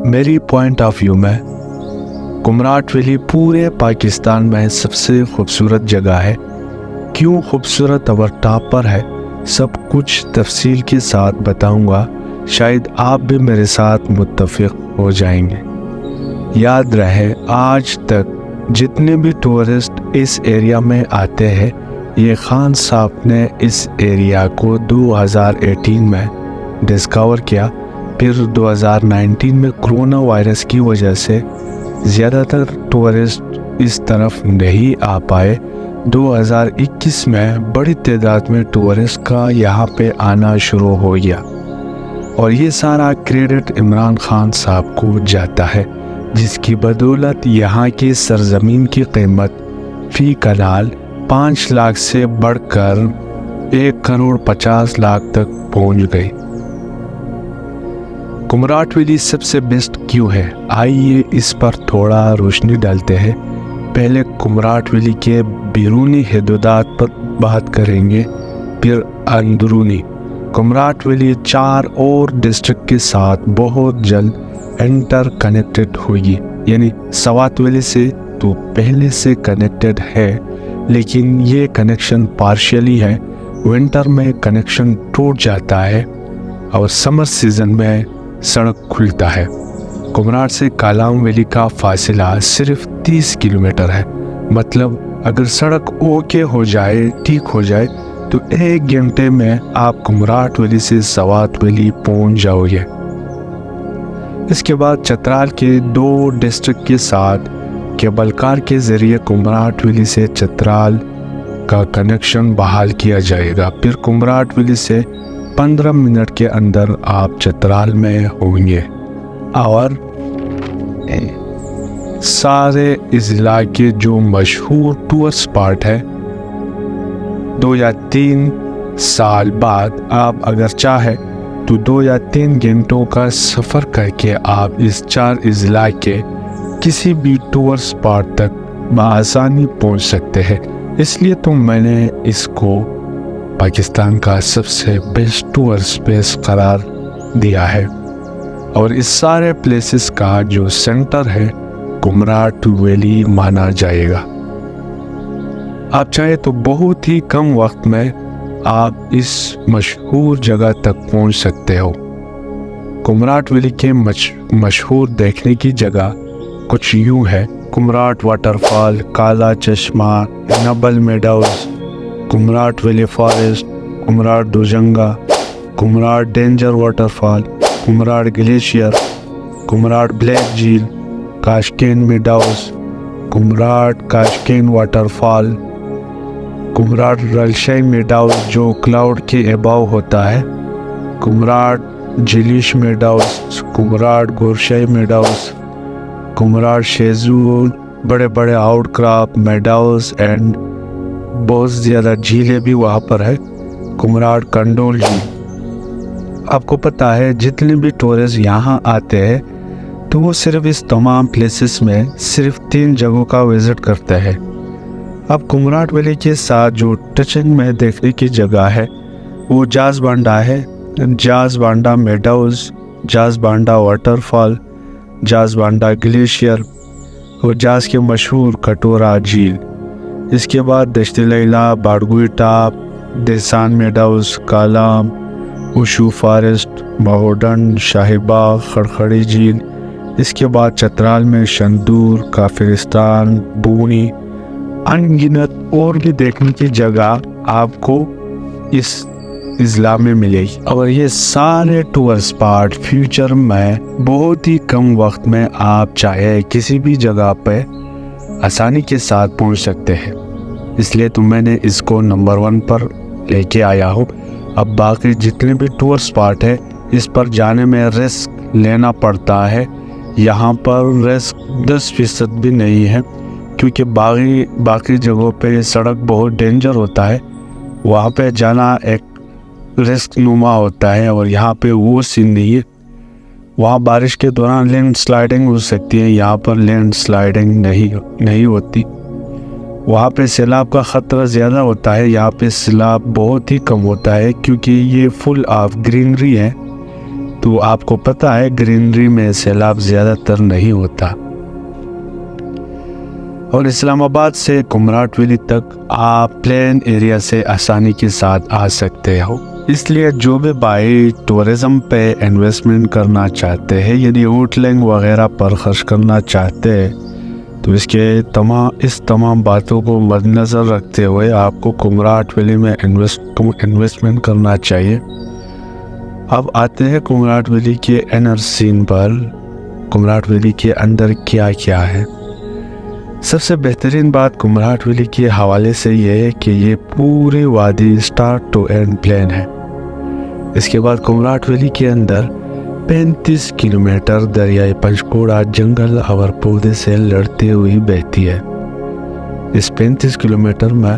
میری point of view میں Kumrat valley پورے پاکستان میں سب سے خوبصورت جگہ ہے۔ کیوں خوبصورت اور ٹاپ پر ہے، سب کچھ تفصیل کے ساتھ بتاؤں گا، شاید آپ بھی میرے ساتھ متفق ہو جائیں گے۔ یاد رہے، آج تک جتنے بھی ٹورسٹ اس ایریا میں آتے ہیں، یہ خان صاحب نے اس ایریا کو 2018 میں ڈسکور کیا، پھر 2019 میں کرونا وائرس کی وجہ سے زیادہ تر ٹورسٹ اس طرف نہیں آ پائے۔ 2021 میں بڑی تعداد میں ٹورسٹ کا یہاں پہ آنا شروع ہو گیا، اور یہ سارا کریڈٹ عمران خان صاحب کو جاتا ہے، جس کی بدولت یہاں کی سرزمین کی قیمت فی کنال 5 لاکھ سے بڑھ کر 1,50,00,000 تک پہنچ گئی۔ کمراٹ ویلی سب سے بیسٹ کیوں ہے، آئیے اس پر تھوڑا روشنی ڈالتے ہیں۔ پہلے کمراٹ ویلی کے بیرونی حدودات پر بات کریں گے، پھر اندرونی۔ کمراٹ ویلی 4 اور ڈسٹرکٹ کے ساتھ بہت جلد انٹر کنیکٹڈ ہوگی، یعنی سوات ویلی سے تو پہلے سے کنیکٹڈ ہے، لیکن یہ کنیکشن پارشلی ہے۔ ونٹر میں کنیکشن ٹوٹ جاتا ہے اور سمر سیزن میں سڑک کھلتا ہے۔ کمراٹ سے کالام ویلی کا فاصلہ صرف 30 کلومیٹر ہے، مطلب اگر سڑک اوکے ہو جائے، ٹھیک ہو جائے، تو 1 گھنٹے میں آپ کمراٹ ویلی سے سوات ویلی پہنچ جاؤ گے۔ اس کے بعد چترال کے 2 ڈسٹرکٹ کے ساتھ کیبل کار کے ذریعے کمراٹ ویلی سے چترال کا کنیکشن بحال کیا جائے گا، پھر کمراٹ ویلی سے 15 منٹ کے اندر آپ چترال میں ہوں گے، اور سارے اضلاع کے جو مشہور ٹور سپاٹ ہے، 2 یا 3 سال بعد آپ اگر چاہیں تو 2 یا 3 گھنٹوں کا سفر کر کے آپ اس 4 اضلاع کے کسی بھی ٹور سپاٹ تک بآسانی پہنچ سکتے ہیں۔ اس لیے تو میں نے اس کو پاکستان کا سب سے بیسٹ ٹور سپیس قرار دیا ہے، اور اس سارے پلیسز کا جو سینٹر ہے کمراٹ ویلی مانا جائے گا۔ آپ چاہے تو بہت ہی کم وقت میں آپ اس مشہور جگہ تک پہنچ سکتے ہو۔ کمراٹ ویلی کے مشہور دیکھنے کی جگہ کچھ یوں ہے: کمراٹ واٹر فال، کالا چشمہ، Nabal meadows, Kumrat valley forest, Kumrat Dojanga, Kumrat danger water fall, Kumrat glacier, Kumrat black جھیل، Kashkin meadows, Kumrat Kashkin water fall, Kumrat Rilshai meadows جو کلاؤڈ کے اباؤ ہوتا ہے، کمراٹ جلیش میڈوز، کمراٹ گورشائی میڈوز، کمراٹ شیزول، بڑے بڑے آؤٹ کراپ میڈوز اینڈ بہت زیادہ جھیلیں بھی وہاں پر ہے، کمراٹ کنڈول جھیل۔ آپ کو پتہ ہے جتنے بھی ٹورسٹ یہاں آتے ہیں تو وہ صرف اس تمام پلیسز میں صرف 3 جگہوں کا وزٹ کرتے ہیں۔ اب کمراٹ ویلی کے ساتھ جو ٹچنگ میں دیکھنے کی جگہ ہے وہ جاز بانڈا ہے، Jaz Banda meadows, Jaz Banda water fall, Jaz Banda glacier اور جاز کے مشہور کٹورا جھیل۔ اس کے بعد Dasht Laila, Bargoi top, Desan meadows, Kalam, Ushu forest, Mahodand, Shahi Bagh, کھڑکھڑی جھیل۔ اس کے بعد چترال میں شندور، کافرستان، بونی، ان گنت اور بھی دیکھنے کی جگہ آپ کو اس اضلاع میں ملے گی، اور یہ سارے ٹور اسپاٹ فیوچر میں بہت ہی کم وقت میں آپ چاہے کسی بھی جگہ پہ آسانی کے ساتھ پہنچ سکتے ہیں۔ اس لیے تو میں نے اس کو نمبر 1 پر لے کے آیا ہوں۔ اب باقی جتنے بھی ٹور اسپاٹ ہے اس پر جانے میں رسک لینا پڑتا ہے، یہاں پر رسک 10% بھی نہیں ہے، کیونکہ باقی جگہوں پہ سڑک بہت ڈینجر ہوتا ہے، وہاں پہ جانا ایک رسک نما ہوتا ہے، اور یہاں پہ وہ سین نہیں ہے۔ وہاں بارش کے دوران لینڈ سلائڈنگ ہو سکتی ہے، یہاں پر لینڈ سلائڈنگ نہیں ہوتی۔ وہاں پہ سیلاب کا خطرہ زیادہ ہوتا ہے، یہاں پہ سیلاب بہت ہی کم ہوتا ہے، کیونکہ یہ فل آف گرینری ہے۔ تو آپ کو پتہ ہے گرینری میں سیلاب زیادہ تر نہیں ہوتا۔ اور اسلام آباد سے کمراٹ ویلی تک آپ پلین ایریا سے آسانی کے ساتھ آ سکتے ہو۔ اس لیے جو بھی بھائی ٹورزم پہ انویسٹمنٹ کرنا چاہتے ہیں، یعنی ہوٹلنگ وغیرہ پر خرچ کرنا چاہتے ہیں، تو اس تمام باتوں کو مد نظر رکھتے ہوئے آپ کو کمراٹ ویلی میں انویسٹمنٹ کرنا چاہیے۔ اب آتے ہیں کمراٹ ویلی کے انر سین پر۔ کمراٹ ویلی کے اندر کیا کیا ہے؟ سب سے بہترین بات کمراٹ ویلی کے حوالے سے یہ ہے کہ یہ پوری وادی اسٹارٹ ٹو اینڈ پلین ہے۔ اس کے بعد کمراٹ ویلی کے اندر 35 کلومیٹر دریائے پنچکوڑا جنگل اور پودے سے لڑتے ہوئی بہتی ہے۔ اس 35 کلومیٹر میں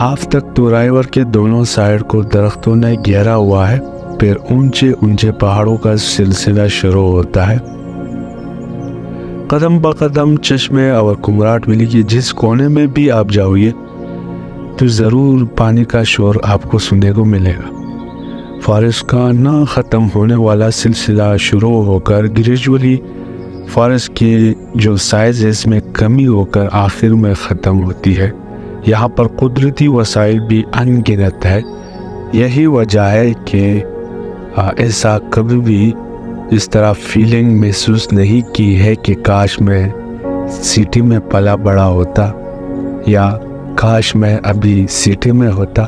ہاف تک تو رائیور کے دونوں سائیڈ کو درختوں نے گھیرا ہوا ہے، پھر اونچے پہاڑوں کا سلسلہ شروع ہوتا ہے۔ قدم بقدم چشمے اور کمراٹ ویلی کی جس کونے میں بھی آپ جاؤ گے تو ضرور پانی کا شور آپ کو سننے کو ملے گا۔ فارسٹ کا نہ ختم ہونے والا سلسلہ شروع ہو کر گریجولی فارسٹ کی جو سائز ہے اس میں کمی ہو کر آخر میں ختم ہوتی ہے۔ یہاں پر قدرتی وسائل بھی ان گنت ہے۔ یہی وجہ ہے کہ ایسا کبھی بھی اس طرح فیلنگ محسوس نہیں کی ہے کہ کاش میں سٹی میں پلا بڑا ہوتا یا کاش میں ابھی سٹی میں ہوتا۔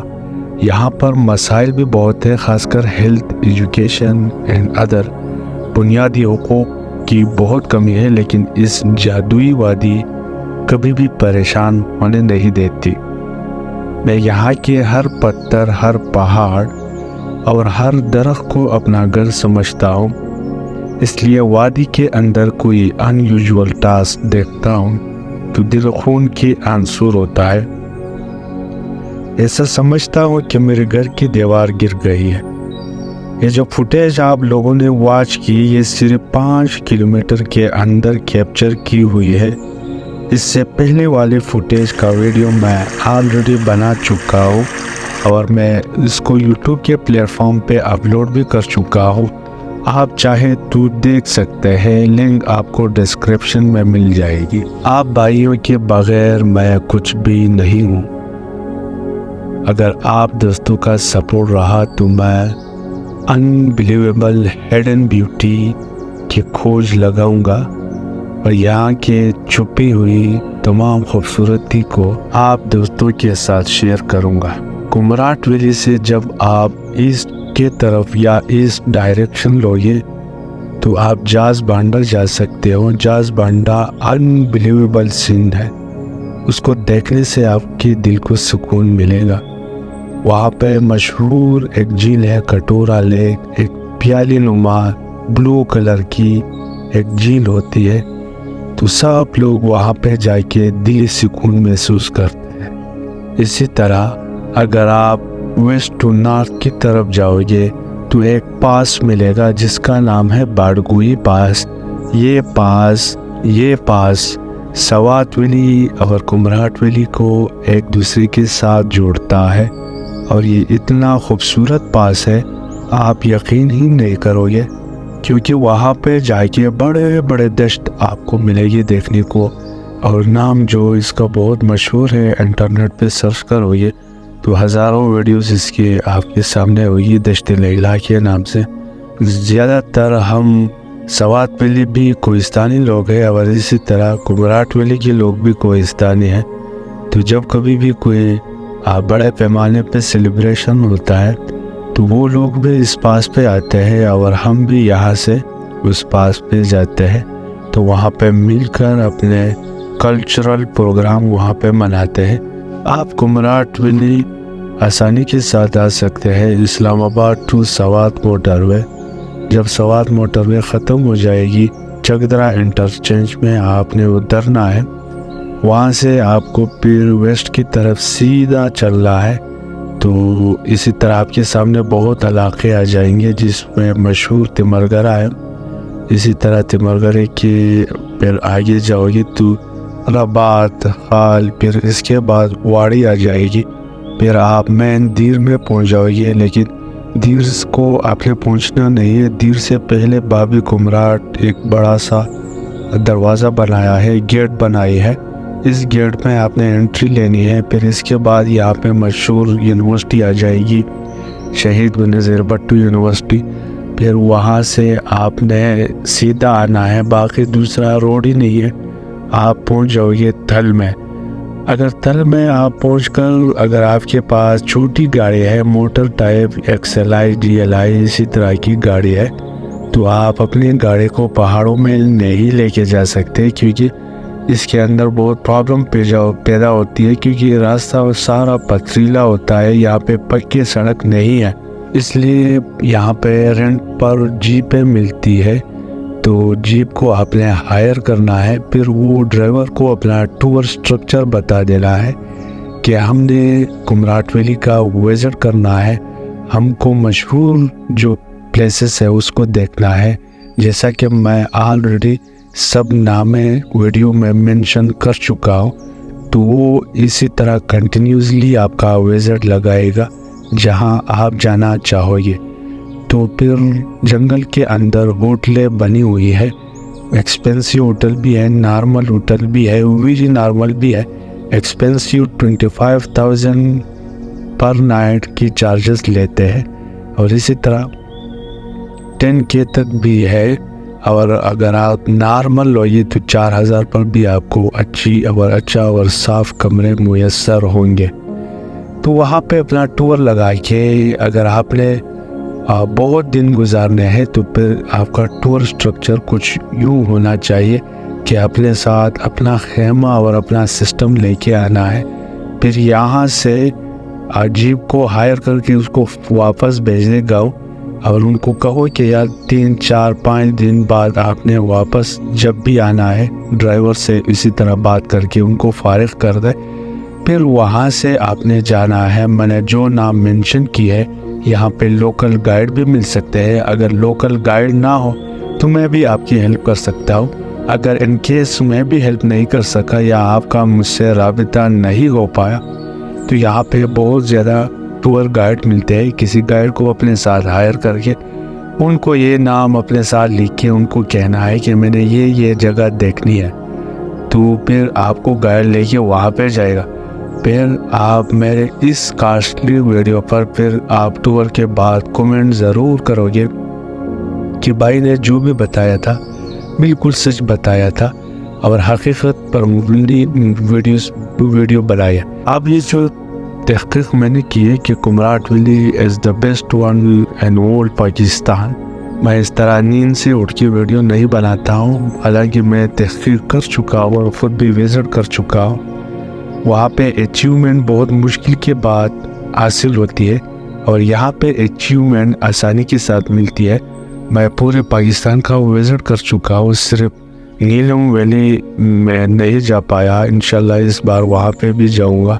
یہاں پر مسائل بھی بہت ہے، خاص کر ہیلتھ، ایجوکیشن اینڈ ادر بنیادی حقوق کی بہت کمی ہے، لیکن اس جادوئی وادی کبھی بھی پریشان ہونے نہیں دیتی۔ میں یہاں کے ہر پتھر، ہر پہاڑ اور ہر درخت کو اپنا گھر سمجھتا ہوں، اس لیے وادی کے اندر کوئی ان یوزول ٹاسک دیکھتا ہوں تو دل خون کے آنسور ہوتا ہے۔ ایسا سمجھتا ہوں کہ میرے گھر کی دیوار گر گئی ہے۔ یہ جو فوٹیج آپ لوگوں نے واچ کی یہ صرف 5 کلومیٹر کے اندر کیپچر کی ہوئی ہے۔ اس سے پہلے والی فوٹیج کا ویڈیو میں آلریڈی بنا چکا ہوں اور میں اس کو یوٹیوب کے پلیٹ فارم پہ اپلوڈ بھی کر چکا ہوں، آپ چاہے تو دیکھ سکتے ہیں، لنک آپ کو ڈسکرپشن میں مل جائے گی۔ آپ بھائیوں کے بغیر میں کچھ بھی نہیں ہوں۔ اگر آپ دوستوں کا سپورٹ رہا تو میں انبلیویبل ہڈن بیوٹی کی کھوج لگاؤں گا اور یہاں کے چھپی ہوئی تمام خوبصورتی کو آپ دوستوں کے ساتھ شیئر کروں گا۔ کمراٹ ویلی سے جب آپ ایسٹ کے طرف یا ایسٹ ڈائریکشن لوگے تو آپ جاز بانڈا جا سکتے ہو۔ جاز بانڈا انبلیویبل سین ہے، اس کو دیکھنے سے آپ کے دل کو سکون ملے گا۔ وہاں پہ مشہور ایک جھیل ہے کٹورا لیک، ایک پیالی نما بلو کلر کی ایک جھیل ہوتی ہے، تو سب لوگ وہاں پہ جا کے دلی سکون محسوس کرتے ہیں۔ اسی طرح اگر آپ ویسٹ ٹو نارتھ کی طرف جاؤ گے تو ایک پاس ملے گا جس کا نام ہے باڑگوئی پاس۔ یہ پاس سوات ویلی اور کمراٹ ویلی کو ایک دوسرے کے ساتھ جوڑتا ہے، اور یہ اتنا خوبصورت پاس ہے آپ یقین ہی نہیں کرو گے، کیونکہ وہاں پہ جا کے بڑے بڑے دشت آپ کو ملے گی دیکھنے کو، اور نام جو اس کا بہت مشہور ہے، انٹرنیٹ پہ سرچ کرو گے تو ہزاروں ویڈیوز اس کے آپ کے سامنے ہوگی، دشت لیلا کے نام سے۔ زیادہ تر ہم سوات ویلی بھی کوہستانی لوگ ہیں اور اسی طرح کمراٹ ویلی کے لوگ بھی کوہستانی ہیں، تو جب کبھی بھی کوئی بڑے پیمانے پہ سیلیبریشن ہوتا ہے تو تو وہ لوگ بھی اس پاس پہ آتے ہیں اور ہم بھی یہاں سے اس پاس پہ جاتے ہیں، تو وہاں پہ مل کر اپنے کلچرل پروگرام وہاں پہ مناتے ہیں۔ آپ کمراٹ ویلی آسانی کے ساتھ آ سکتے ہیں اسلام آباد ٹو سوات موٹر وے۔ جب سوات موٹر وے ختم ہو جائے گی، چکدرا انٹرچینج میں آپ نے اترنا ہے، وہاں سے آپ کو پیر ویسٹ کی طرف سیدھا چلنا ہے۔ تو اسی طرح آپ کے سامنے بہت علاقے آ جائیں گے جس میں مشہور تمرگرہ ہے۔ اسی طرح تمرگرے کے پھر آگے جاؤ گے تو ربات، خال، پھر اس کے بعد واڑی آ جائے گی، پھر آپ مین دیر میں پہنچ جاؤ گے۔ لیکن دیر کو آپ نے پہنچنا نہیں ہے، دیر سے پہلے بابی کمراٹ ایک بڑا سا دروازہ بنایا ہے، گیٹ بنائی ہے، اس گیٹ میں آپ نے انٹری لینی ہے۔ پھر اس کے بعد یہاں پہ مشہور یونیورسٹی آ جائے گی، شہید بنظیر بھٹو یونیورسٹی۔ پھر وہاں سے آپ نے سیدھا آنا ہے، باقی دوسرا روڈ ہی نہیں ہے، آپ پہنچ جاؤ گے تھل میں۔ اگر تھل میں آپ پہنچ کر اگر آپ کے پاس چھوٹی گاڑی ہے، موٹر ٹائپ XLI GLI اسی طرح کی گاڑی ہے، تو آپ اپنی گاڑی کو پہاڑوں میں نہیں لے کے جا سکتے، کیونکہ اس کے اندر بہت پرابلم پیدا ہوتی ہے، کیونکہ راستہ سارا پتھریلا ہوتا ہے، یہاں پہ پکی سڑک نہیں ہے۔ اس لیے یہاں پہ رینٹ پر جیپیں ملتی ہے، تو جیپ کو آپ نے ہائر کرنا ہے، پھر وہ ڈرائیور کو اپنا ٹور سٹرکچر بتا دینا ہے کہ ہم نے کمراٹ ویلی کا وزٹ کرنا ہے، ہم کو مشہور جو پلیسز ہے اس کو دیکھنا ہے، جیسا کہ میں آلریڈی سب نامے ویڈیو میں منشن کر چکا ہوں۔ تو وہ اسی طرح کنٹینیوسلی آپ کا وزٹ لگائے گا جہاں آپ جانا چاہو گے۔ تو پھر جنگل کے اندر ہوٹلیں بنی ہوئی ہے، ایکسپینسیو ہوٹل بھی ہے، نارمل ہوٹل بھی ہے، ویری نارمل بھی ہے۔ ایکسپینسیو 25,000 پر نائٹ کی چارجز لیتے ہیں، اور اسی طرح 10K تک بھی ہے، اور اگر آپ نارمل ہوئے تو 4,000 پر بھی آپ کو اچھا اور صاف کمرے میسر ہوں گے۔ تو وہاں پہ اپنا ٹور لگا کے اگر آپ نے بہت دن گزارنے ہیں تو پھر آپ کا ٹور سٹرکچر کچھ یوں ہونا چاہیے کہ اپنے ساتھ اپنا خیمہ اور اپنا سسٹم لے کے آنا ہے، پھر یہاں سے جیپ کو ہائر کر کے اس کو واپس بھیجنے گاؤں، اور ان کو کہو کہ یار 3 4 5 دن بعد آپ نے واپس جب بھی آنا ہے ڈرائیور سے اسی طرح بات کر کے ان کو فارغ کر دے۔ پھر وہاں سے آپ نے جانا ہے، میں نے جو نام منشن کی ہے، یہاں پہ لوکل گائیڈ بھی مل سکتے ہیں۔ اگر لوکل گائیڈ نہ ہو تو میں بھی آپ کی ہیلپ کر سکتا ہوں۔ اگر ان کیس میں بھی ہیلپ نہیں کر سکا یا آپ کا مجھ سے رابطہ نہیں ہو پایا تو یہاں پہ بہت زیادہ ٹور گائیڈ ملتے ہیں۔ کسی گائیڈ کو اپنے ساتھ ہائر کر کے ان کو یہ نام اپنے ساتھ لکھ کے ان کو کہنا ہے کہ میں نے یہ جگہ دیکھنی ہے، تو پھر آپ کو گائیڈ لے کے وہاں پہ جائے گا۔ پھر آپ میرے اس کاسٹلی ویڈیو پر پھر آپ ٹور کے بعد کومنٹ ضرور کرو گے کہ بھائی نے جو بھی بتایا تھا بالکل سچ بتایا تھا اور حقیقت پر مبنی ویڈیو بنایا۔ اب یہ جو تحقیق میں نے کی ہے کہ Kumrat valley is the best one in all Pakistan, میں اس طرح نیند سے اٹھ کے ویڈیو نہیں بناتا ہوں، حالانکہ میں تحقیق کر چکا ہوں اور خود بھی وزٹ کر چکا ہوں۔ وہاں پہ اچیومنٹ بہت مشکل کے بعد حاصل ہوتی ہے اور یہاں پہ اچیومنٹ آسانی کے ساتھ ملتی ہے۔ میں پورے پاکستان کا وزٹ کر چکا ہوں، صرف نیلم ویلی میں نہیں جا پایا، انشاءاللہ اس بار وہاں پہ بھی جاؤں گا۔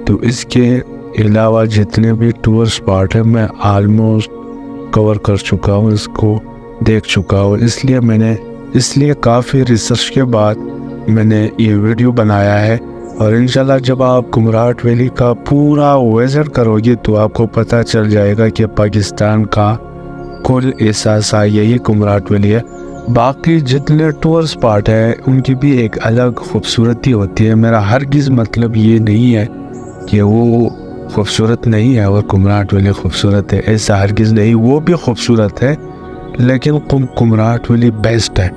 تو اس کے علاوہ جتنے بھی ٹور سپاٹ ہیں میں آلموسٹ کور کر چکا ہوں، اس کو دیکھ چکا ہوں، اس لیے کافی ریسرچ کے بعد میں نے یہ ویڈیو بنایا ہے۔ اور انشاءاللہ جب آپ کمراٹ ویلی کا پورا وزٹ کرو گے تو آپ کو پتہ چل جائے گا کہ پاکستان کا کل احساس یہی کمراٹ ویلی ہے۔ باقی جتنے ٹور سپاٹ ہیں ان کی بھی ایک الگ خوبصورتی ہوتی ہے۔ میرا ہرگز مطلب یہ نہیں ہے کہ وہ خوبصورت نہیں ہے اور کمراٹ ویلی خوبصورت ہے، ایسا ہرگز نہیں، وہ بھی خوبصورت ہے، لیکن کمراٹ ویلی بیسٹ ہے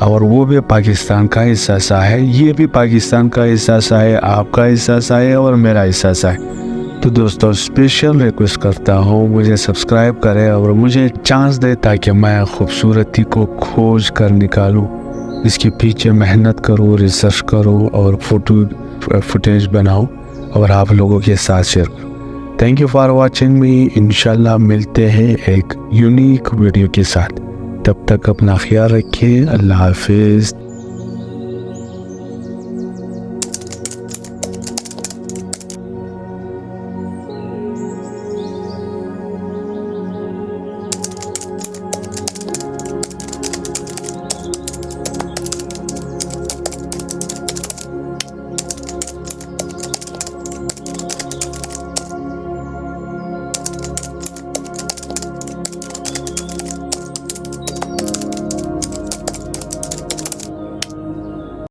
اور وہ بھی پاکستان کا احساس ہے، یہ بھی پاکستان کا احساس ہے، آپ کا احساس ہے اور میرا احساس ہے۔ تو دوستوں اسپیشل ریکویسٹ کرتا ہوں مجھے سبسکرائب کرے اور مجھے چانس دے تاکہ میں خوبصورتی کو کھوج کر نکالوں، اس کے پیچھے محنت کروں، ریسرچ کروں اور فوٹیج بناؤں اور آپ لوگوں کے ساتھ شیئر کروں۔ Thank you for watching me. انشاءاللہ ملتے ہیں ایک یونیک ویڈیو کے ساتھ، تب تک اپنا خیال رکھیں۔ اللہ حافظ۔